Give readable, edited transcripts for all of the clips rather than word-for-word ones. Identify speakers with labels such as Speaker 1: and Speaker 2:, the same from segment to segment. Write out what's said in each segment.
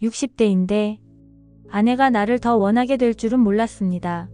Speaker 1: 60대인데 아내가 나를 더 원하게 될 줄은 몰랐습니다.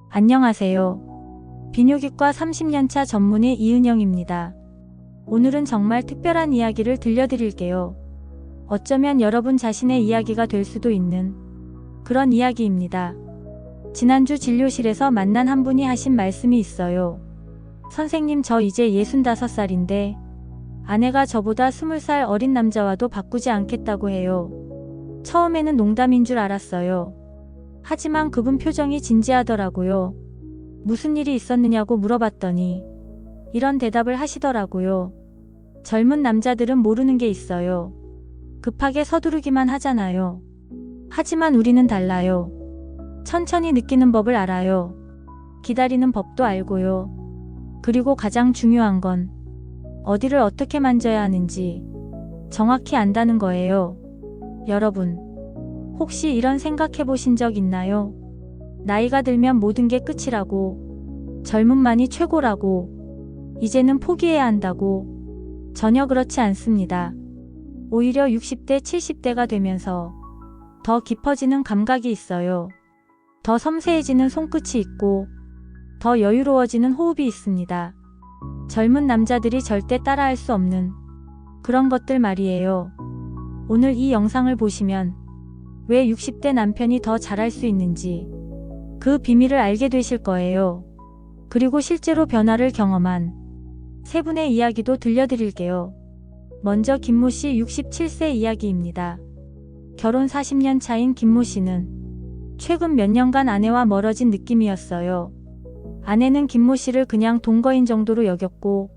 Speaker 1: 안녕하세요. 비뇨기과 30년차 전문의 이은영입니다. 오늘은 정말 특별한 이야기를 들려드릴게요. 어쩌면 여러분 자신의 이야기가 될 수도 있는 그런 이야기입니다. 지난주 진료실에서 만난 한 분이 하신 말씀이 있어요. 선생님, 저 이제 65살인데 아내가 저보다 20살 어린 남자와도 바꾸지 않겠다고 해요. 처음에는 농담인 줄 알았어요. 하지만 그분 표정이 진지하더라고요. 무슨 일이 있었느냐고 물어봤더니 이런 대답을 하시더라고요. 젊은 남자들은 모르는 게 있어요. 급하게 서두르기만 하잖아요. 하지만 우리는 달라요. 천천히 느끼는 법을 알아요. 기다리는 법도 알고요. 그리고 가장 중요한 건 어디를 어떻게 만져야 하는지 정확히 안다는 거예요. 여러분, 혹시 이런 생각해 보신 적 있나요? 나이가 들면 모든 게 끝이라고, 젊음만이 최고라고, 이제는 포기해야 한다고. 전혀 그렇지 않습니다. 오히려 60대, 70대가 되면서 더 깊어지는 감각이 있어요. 더 섬세해지는 손끝이 있고 더 여유로워지는 호흡이 있습니다. 젊은 남자들이 절대 따라할 수 없는 그런 것들 말이에요. 오늘 이 영상을 보시면 왜 60대 남편이 더 잘할 수 있는지 그 비밀을 알게 되실 거예요. 그리고 실제로 변화를 경험한 세 분의 이야기도 들려드릴게요. 먼저 김모 씨 67세 이야기입니다. 결혼 40년 차인 김모 씨는 최근 몇 년간 아내와 멀어진 느낌이었어요. 아내는 김모 씨를 그냥 동거인 정도로 여겼고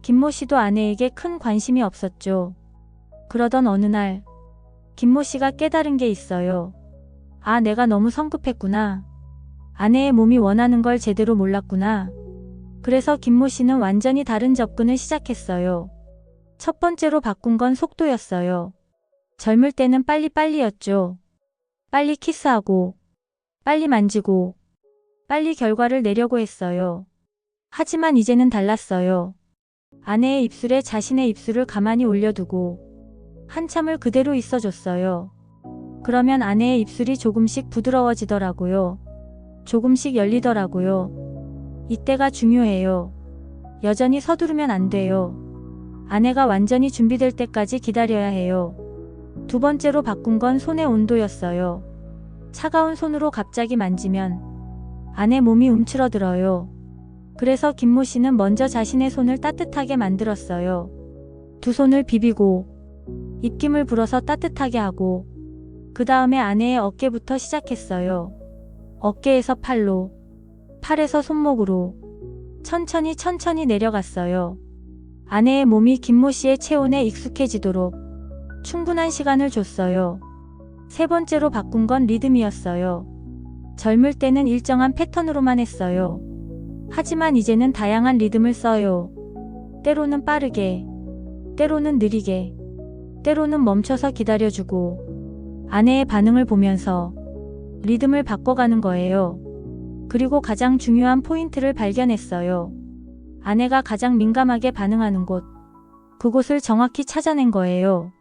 Speaker 1: 김모 씨도 아내에게 큰 관심이 없었죠. 그러던 어느 날 김모 씨가 깨달은 게 있어요. 아, 내가 너무 성급했구나. 아내의 몸이 원하는 걸 제대로 몰랐구나. 그래서 김모 씨는 완전히 다른 접근을 시작했어요. 첫 번째로 바꾼 건 속도였어요. 젊을 때는 빨리빨리였죠. 빨리 키스하고, 빨리 만지고, 빨리 결과를 내려고 했어요. 하지만 이제는 달랐어요. 아내의 입술에 자신의 입술을 가만히 올려두고 한참을 그대로 있어줬어요. 그러면 아내의 입술이 조금씩 부드러워지더라고요. 조금씩 열리더라고요. 이때가 중요해요. 여전히 서두르면 안 돼요. 아내가 완전히 준비될 때까지 기다려야 해요. 두 번째로 바꾼 건 손의 온도였어요. 차가운 손으로 갑자기 만지면 아내 몸이 움츠러들어요. 그래서 김모 씨는 먼저 자신의 손을 따뜻하게 만들었어요. 두 손을 비비고 입김을 불어서 따뜻하게 하고 그 다음에 아내의 어깨부터 시작했어요. 어깨에서 팔로, 팔에서 손목으로 천천히 내려갔어요. 아내의 몸이 김모 씨의 체온에 익숙해지도록 충분한 시간을 줬어요. 세 번째로 바꾼 건 리듬이었어요. 젊을 때는 일정한 패턴으로만 했어요. 하지만 이제는 다양한 리듬을 써요. 때로는 빠르게, 때로는 느리게, 때로는 멈춰서 기다려주고 아내의 반응을 보면서 리듬을 바꿔가는 거예요. 그리고 가장 중요한 포인트를 발견했어요. 아내가 가장 민감하게 반응하는 곳, 그곳을 정확히 찾아낸 거예요.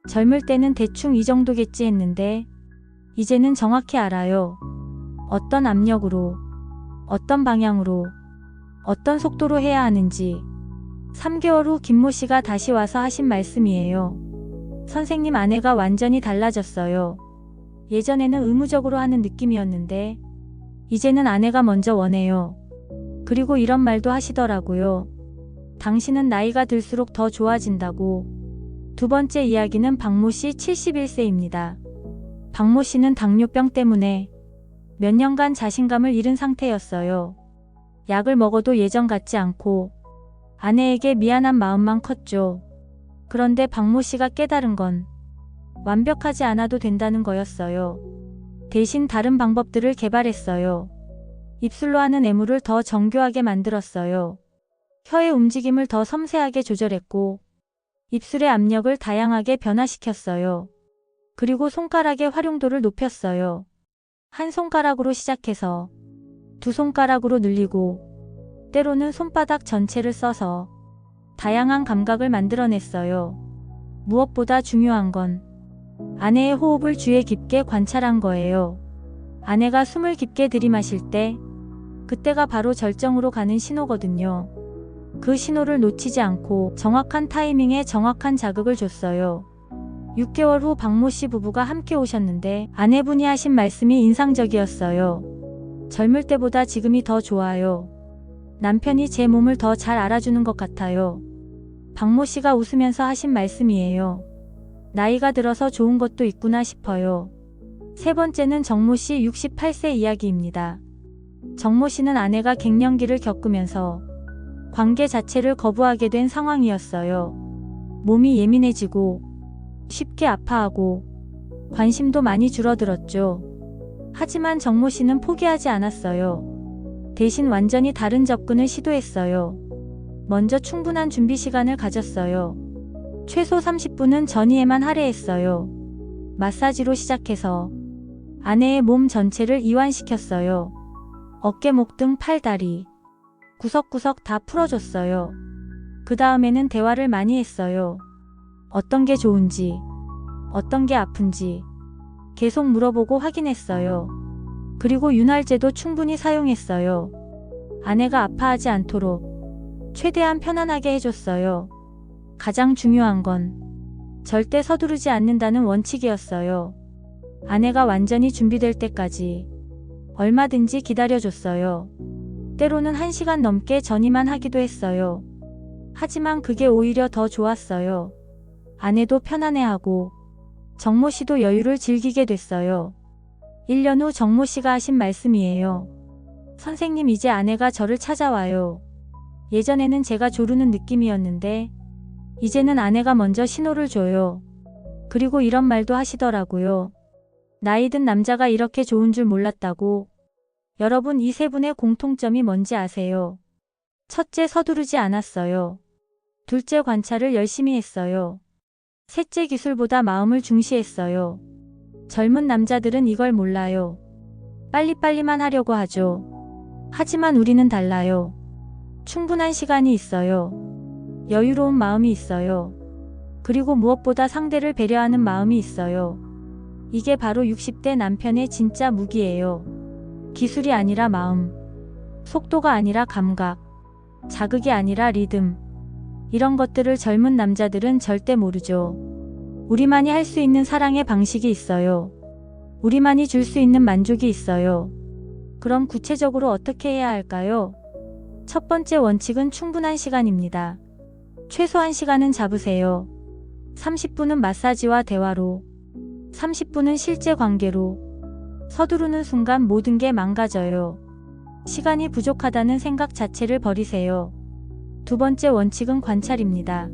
Speaker 1: 젊을 때는 대충 이 정도겠지 했는데 이제는 정확히 알아요. 어떤 압력으로, 어떤 방향으로, 어떤 속도로 해야 하는지. 3개월 후 김모 씨가 다시 와서 하신 말씀이에요. 선생님, 아내가 완전히 달라졌어요. 예전에는 의무적으로 하는 느낌이었는데 이제는 아내가 먼저 원해요. 그리고 이런 말도 하시더라고요. 당신은 나이가 들수록 더 좋아진다고. 두 번째 이야기는 박모 씨 71세입니다. 박모 씨는 당뇨병 때문에 몇 년간 자신감을 잃은 상태였어요. 약을 먹어도 예전 같지 않고 아내에게 미안한 마음만 컸죠. 그런데 박모 씨가 깨달은 건 완벽하지 않아도 된다는 거였어요. 대신 다른 방법들을 개발했어요. 입술로 하는 애무를 더 정교하게 만들었어요. 혀의 움직임을 더 섬세하게 조절했고 입술의 압력을 다양하게 변화시켰어요. 그리고 손가락의 활용도를 높였어요. 한 손가락으로 시작해서 두 손가락으로 늘리고 때로는 손바닥 전체를 써서 다양한 감각을 만들어냈어요. 무엇보다 중요한 건 아내의 호흡을 주의 깊게 관찰한 거예요. 아내가 숨을 깊게 들이마실 때 그때가 바로 절정으로 가는 신호거든요. 그 신호를 놓치지 않고 정확한 타이밍에 정확한 자극을 줬어요. 6개월 후 박모 씨 부부가 함께 오셨는데 아내분이 하신 말씀이 인상적이었어요. 젊을 때보다 지금이 더 좋아요. 남편이 제 몸을 더 잘 알아주는 것 같아요. 박모 씨가 웃으면서 하신 말씀이에요. 나이가 들어서 좋은 것도 있구나 싶어요. 세 번째는 정모 씨 68세 이야기입니다. 정모 씨는 아내가 갱년기를 겪으면서 관계 자체를 거부하게 된 상황이었어요. 몸이 예민해지고 쉽게 아파하고 관심도 많이 줄어들었죠. 하지만 정모 씨는 포기하지 않았어요. 대신 완전히 다른 접근을 시도했어요. 먼저 충분한 준비 시간을 가졌어요. 최소 30분은 전이에만 할애했어요. 마사지로 시작해서 아내의 몸 전체를 이완시켰어요. 어깨, 목 등 팔, 다리 구석구석 다 풀어줬어요. 그 다음에는 대화를 많이 했어요. 어떤 게 좋은지, 어떤 게 아픈지 계속 물어보고 확인했어요. 그리고 윤활제도 충분히 사용했어요. 아내가 아파하지 않도록 최대한 편안하게 해줬어요. 가장 중요한 건 절대 서두르지 않는다는 원칙이었어요. 아내가 완전히 준비될 때까지 얼마든지 기다려줬어요. 때로는 1시간 넘게 전이만 하기도 했어요. 하지만 그게 오히려 더 좋았어요. 아내도 편안해하고 정모 씨도 여유를 즐기게 됐어요. 1년 후 정모 씨가 하신 말씀이에요. 선생님, 이제 아내가 저를 찾아와요. 예전에는 제가 조르는 느낌이었는데 이제는 아내가 먼저 신호를 줘요. 그리고 이런 말도 하시더라고요. 나이 든 남자가 이렇게 좋은 줄 몰랐다고. 여러분, 이 세 분의 공통점이 뭔지 아세요? 첫째, 서두르지 않았어요. 둘째, 관찰을 열심히 했어요. 셋째, 기술보다 마음을 중시했어요. 젊은 남자들은 이걸 몰라요. 빨리빨리만 하려고 하죠. 하지만 우리는 달라요. 충분한 시간이 있어요. 여유로운 마음이 있어요. 그리고 무엇보다 상대를 배려하는 마음이 있어요. 이게 바로 60대 남편의 진짜 무기예요. 기술이 아니라 마음, 속도가 아니라 감각, 자극이 아니라 리듬. 이런 것들을 젊은 남자들은 절대 모르죠. 우리만이 할 수 있는 사랑의 방식이 있어요. 우리만이 줄 수 있는 만족이 있어요. 그럼 구체적으로 어떻게 해야 할까요? 첫 번째 원칙은 충분한 시간입니다. 최소 1시간은 잡으세요. 30분은 마사지와 대화로, 30분은 실제 관계로. 서두르는 순간 모든 게 망가져요. 시간이 부족하다는 생각 자체를 버리세요. 두 번째 원칙은 관찰입니다.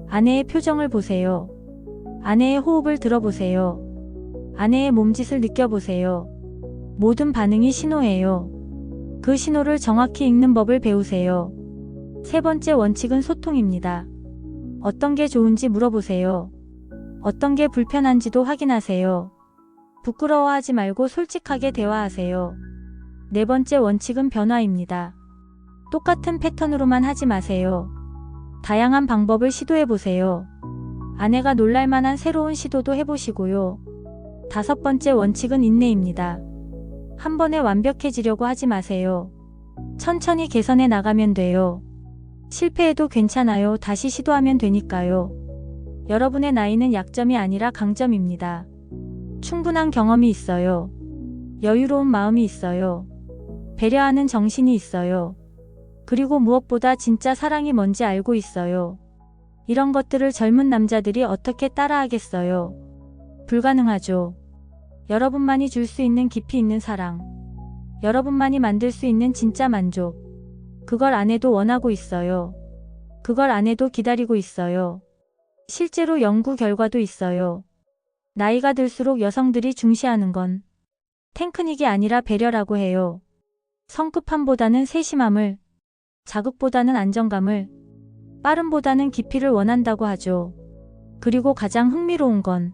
Speaker 1: 아내의 표정을 보세요. 아내의 호흡을 들어보세요. 아내의 몸짓을 느껴보세요. 모든 반응이 신호예요. 그 신호를 정확히 읽는 법을 배우세요. 세 번째 원칙은 소통입니다. 어떤 게 좋은지 물어보세요. 어떤 게 불편한지도 확인하세요. 부끄러워하지 말고 솔직하게 대화하세요. 네 번째 원칙은 변화입니다. 똑같은 패턴으로만 하지 마세요. 다양한 방법을 시도해보세요. 아내가 놀랄만한 새로운 시도도 해보시고요. 다섯 번째 원칙은 인내입니다. 한 번에 완벽해지려고 하지 마세요. 천천히 개선해 나가면 돼요. 실패해도 괜찮아요. 다시 시도하면 되니까요. 여러분의 나이는 약점이 아니라 강점입니다. 충분한 경험이 있어요. 여유로운 마음이 있어요. 배려하는 정신이 있어요. 그리고 무엇보다 진짜 사랑이 뭔지 알고 있어요. 이런 것들을 젊은 남자들이 어떻게 따라하겠어요? 불가능하죠. 여러분만이 줄 수 있는 깊이 있는 사랑. 여러분만이 만들 수 있는 진짜 만족. 그걸 아내도 원하고 있어요. 그걸 아내도 기다리고 있어요. 실제로 연구 결과도 있어요. 나이가 들수록 여성들이 중시하는 건 테크닉이 아니라 배려라고 해요. 성급함보다는 세심함을, 자극보다는 안정감을, 빠름보다는 깊이를 원한다고 하죠. 그리고 가장 흥미로운 건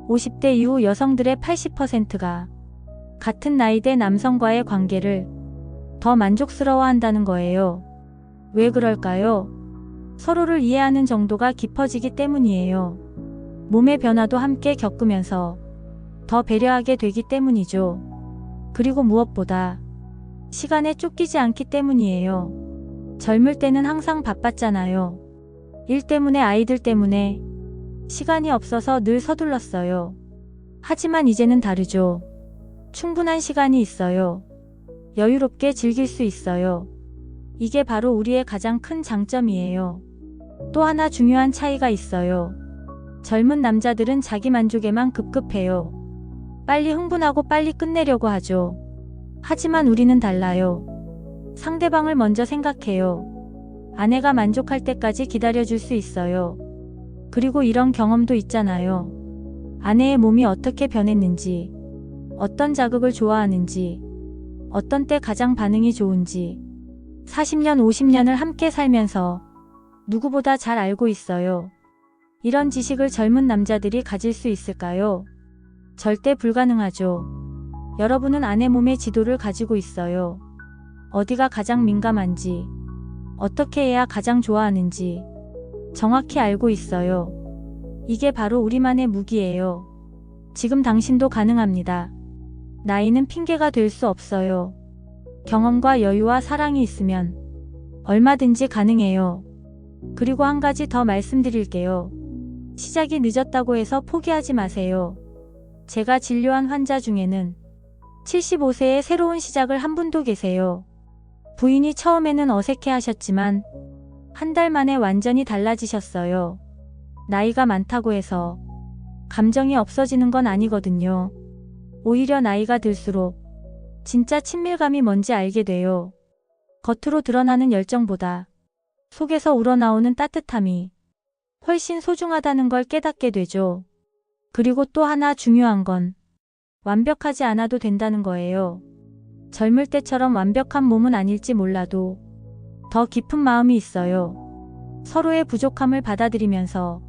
Speaker 1: 50대 이후 여성들의 80%가 같은 나이대 남성과의 관계를 더 만족스러워한다는 거예요. 왜 그럴까요? 서로를 이해하는 정도가 깊어지기 때문이에요. 몸의 변화도 함께 겪으면서 더 배려하게 되기 때문이죠. 그리고 무엇보다 시간에 쫓기지 않기 때문이에요. 젊을 때는 항상 바빴잖아요. 일 때문에 아이들 때문에 시간이 없어서 늘 서둘렀어요. 하지만 이제는 다르죠. 충분한 시간이 있어요. 여유롭게 즐길 수 있어요. 이게 바로 우리의 가장 큰 장점이에요. 또 하나 중요한 차이가 있어요. 젊은 남자들은 자기 만족에만 급급해요. 빨리 흥분하고 빨리 끝내려고 하죠. 하지만 우리는 달라요. 상대방을 먼저 생각해요. 아내가 만족할 때까지 기다려줄 수 있어요. 그리고 이런 경험도 있잖아요. 아내의 몸이 어떻게 변했는지, 어떤 자극을 좋아하는지, 어떤 때 가장 반응이 좋은지 40년, 50년을 함께 살면서 누구보다 잘 알고 있어요. 이런 지식을 젊은 남자들이 가질 수 있을까요? 절대 불가능하죠. 여러분은 아내 몸의 지도를 가지고 있어요. 어디가 가장 민감한지, 어떻게 해야 가장 좋아하는지 정확히 알고 있어요. 이게 바로 우리만의 무기예요. 지금 당신도 가능합니다. 나이는 핑계가 될 수 없어요. 경험과 여유와 사랑이 있으면 얼마든지 가능해요. 그리고 한 가지 더 말씀드릴게요. 시작이 늦었다고 해서 포기하지 마세요. 제가 진료한 환자 중에는 75세에 새로운 시작을 한 분도 계세요. 부인이 처음에는 어색해 하셨지만 한 달 만에 완전히 달라지셨어요. 나이가 많다고 해서 감정이 없어지는 건 아니거든요. 오히려 나이가 들수록 진짜 친밀감이 뭔지 알게 돼요. 겉으로 드러나는 열정보다 속에서 우러나오는 따뜻함이 훨씬 소중하다는 걸 깨닫게 되죠. 그리고 또 하나 중요한 건 완벽하지 않아도 된다는 거예요. 젊을 때처럼 완벽한 몸은 아닐지 몰라도 더 깊은 마음이 있어요. 서로의 부족함을 받아들이면서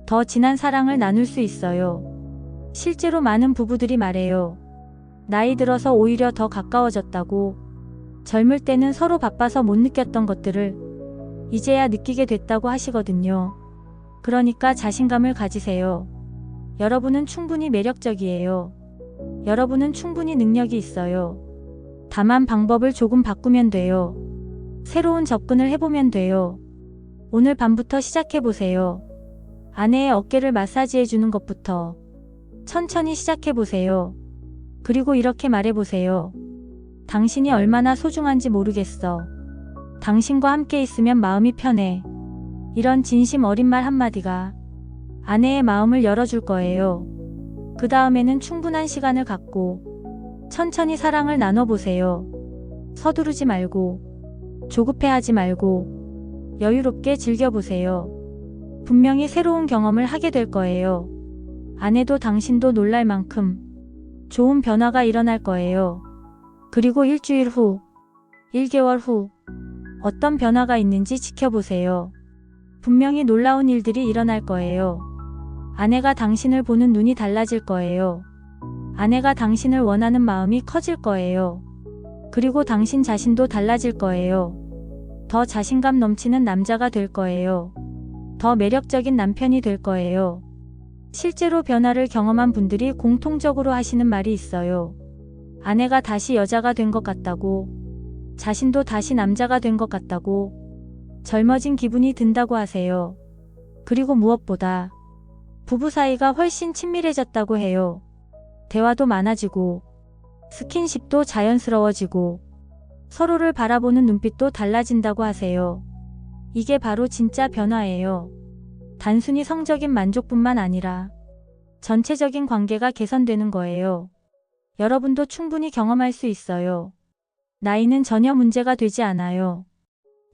Speaker 1: 더 진한 사랑을 나눌 수 있어요. 실제로 많은 부부들이 말해요. 나이 들어서 오히려 더 가까워졌다고. 젊을 때는 서로 바빠서 못 느꼈던 것들을 이제야 느끼게 됐다고 하시거든요. 그러니까 자신감을 가지세요. 여러분은 충분히 매력적이에요. 여러분은 충분히 능력이 있어요. 다만 방법을 조금 바꾸면 돼요. 새로운 접근을 해보면 돼요. 오늘 밤부터 시작해보세요. 아내의 어깨를 마사지해주는 것부터 천천히 시작해보세요. 그리고 이렇게 말해보세요. 당신이 얼마나 소중한지 모르겠어. 당신과 함께 있으면 마음이 편해. 이런 진심 어린 말 한마디가 아내의 마음을 열어줄 거예요. 그 다음에는 충분한 시간을 갖고 천천히 사랑을 나눠보세요. 서두르지 말고 조급해하지 말고 여유롭게 즐겨보세요. 분명히 새로운 경험을 하게 될 거예요. 아내도 당신도 놀랄 만큼 좋은 변화가 일어날 거예요. 그리고 일주일 후, 1개월 후 어떤 변화가 있는지 지켜보세요. 분명히 놀라운 일들이 일어날 거예요. 아내가 당신을 보는 눈이 달라질 거예요. 아내가 당신을 원하는 마음이 커질 거예요. 그리고 당신 자신도 달라질 거예요. 더 자신감 넘치는 남자가 될 거예요. 더 매력적인 남편이 될 거예요. 실제로 변화를 경험한 분들이 공통적으로 하시는 말이 있어요. 아내가 다시 여자가 된 것 같다고, 자신도 다시 남자가 된 것 같다고, 젊어진 기분이 든다고 하세요. 그리고 무엇보다 부부 사이가 훨씬 친밀해졌다고 해요. 대화도 많아지고, 스킨십도 자연스러워지고, 서로를 바라보는 눈빛도 달라진다고 하세요. 이게 바로 진짜 변화예요. 단순히 성적인 만족뿐만 아니라 전체적인 관계가 개선되는 거예요. 여러분도 충분히 경험할 수 있어요. 나이는 전혀 문제가 되지 않아요.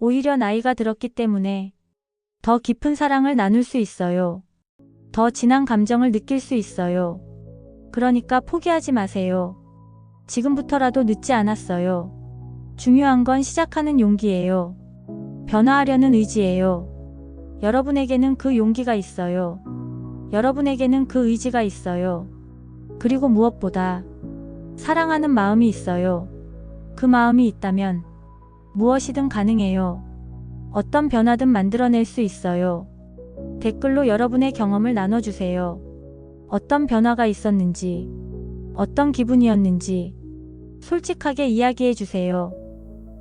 Speaker 1: 오히려 나이가 들었기 때문에 더 깊은 사랑을 나눌 수 있어요. 더 진한 감정을 느낄 수 있어요. 그러니까 포기하지 마세요. 지금부터라도 늦지 않았어요. 중요한 건 시작하는 용기예요. 변화하려는 의지예요. 여러분에게는 그 용기가 있어요. 여러분에게는 그 의지가 있어요. 그리고 무엇보다 사랑하는 마음이 있어요. 그 마음이 있다면 무엇이든 가능해요. 어떤 변화든 만들어낼 수 있어요. 댓글로 여러분의 경험을 나눠주세요. 어떤 변화가 있었는지, 어떤 기분이었는지 솔직하게 이야기해주세요.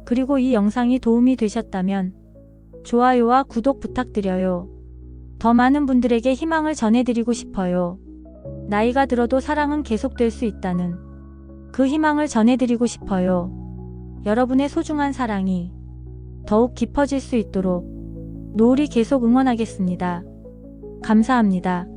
Speaker 1: 그리고 이 영상이 도움이 되셨다면 좋아요와 구독 부탁드려요. 더 많은 분들에게 희망을 전해드리고 싶어요. 나이가 들어도 사랑은 계속될 수 있다는 그 희망을 전해드리고 싶어요. 여러분의 소중한 사랑이 더욱 깊어질 수 있도록 노을이 계속 응원하겠습니다. 감사합니다.